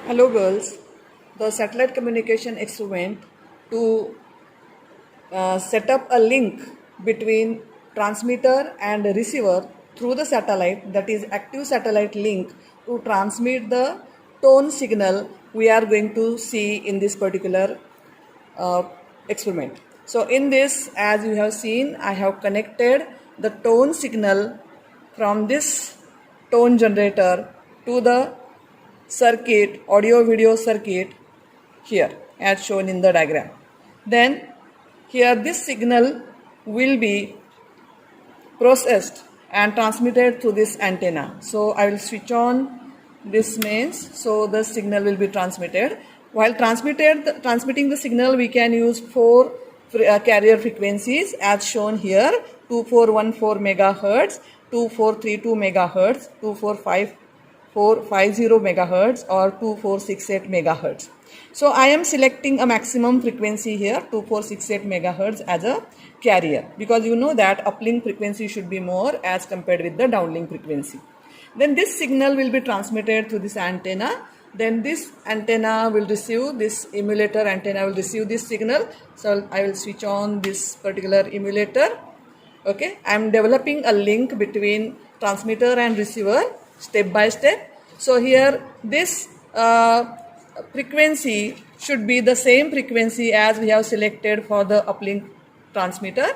Hello girls, the satellite communication experiment to set up a link between transmitter and receiver through the satellite, that is active satellite link, to transmit the tone signal we are going to see in this particular experiment. So in this, as you have seen, I have connected the tone signal from this tone generator to the circuit, audio video circuit here as shown in the diagram. Then here this signal will be processed and transmitted through this antenna. So I will switch on this mains, so the signal will be transmitted. While transmitting the signal, we can use four carrier frequencies as shown here: 2414 megahertz, 2432 megahertz, 24550 megahertz, or 2468 megahertz. So I am selecting a maximum frequency here, 2468 megahertz, as a carrier, because you know that uplink frequency should be more as compared with the downlink frequency. Then this signal will be transmitted through this antenna. Then this antenna will receive, this emulator antenna will receive this signal. So I will switch on this particular emulator. Okay, I am developing a link between transmitter and receiver step by step. So here this frequency should be the same frequency as we have selected for the uplink transmitter,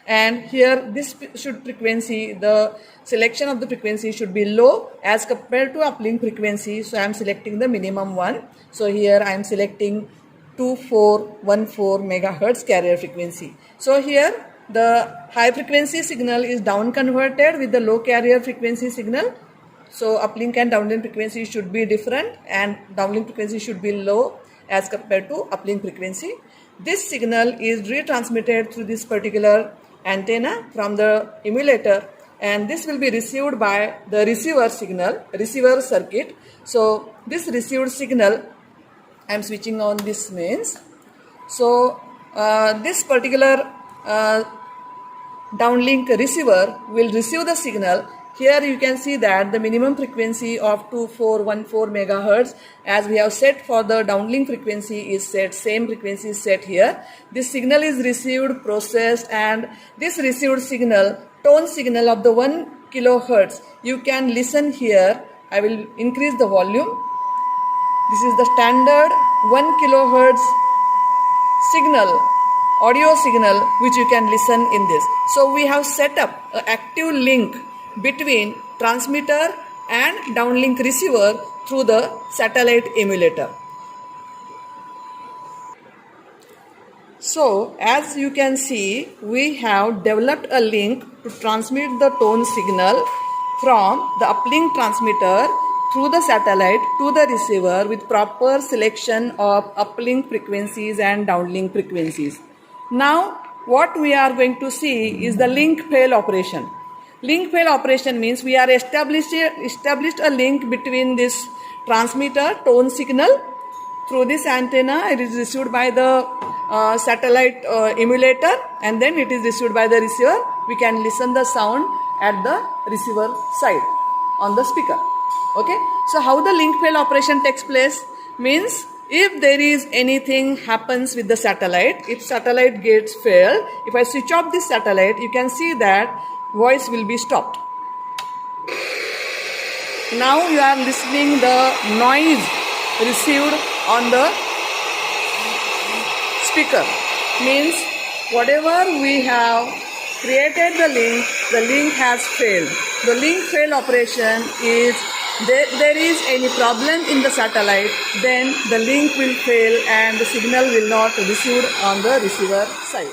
and here this frequency, the selection of the frequency should be low as compared to uplink frequency. So I am selecting the minimum one. So here I am selecting 2414 megahertz carrier frequency. So here the high frequency signal is down converted with the low carrier frequency signal. So uplink and downlink frequency should be different, and downlink frequency should be low as compared to uplink frequency. This signal is retransmitted through this particular antenna from the emulator, and this will be received by the receiver circuit. So this received signal, I am switching on this mains. So this particular downlink receiver will receive the signal. Here you can see that the minimum frequency of 2414 megahertz, as we have set for the downlink frequency, is set, same frequency is set here. This signal is received, processed, and this received signal, tone signal of the 1 kilohertz, you can listen here. I will increase the volume. This is the standard 1 kilohertz signal, audio signal, which you can listen in this. So we have set up an active link between transmitter and downlink receiver through the satellite emulator. So as you can see, we have developed a link to transmit the tone signal from the uplink transmitter through the satellite to the receiver with proper selection of uplink frequencies and downlink frequencies. Now what we are going to see is the link fail operation. Link fail operation means we are established a link between this transmitter tone signal through this antenna. It is received by the satellite emulator, and then it is received by the receiver. We can listen the sound at the receiver side on the speaker. Okay, so how the link fail operation takes place means, if there is anything happens with the satellite, if satellite gets failed, if I switch off this satellite, you can see that voice will be stopped. Now you are listening the noise received on the speaker, means whatever we have created the link has failed. The link fail operation is, there is any problem in the satellite, then the link will fail and the signal will not receive on the receiver side.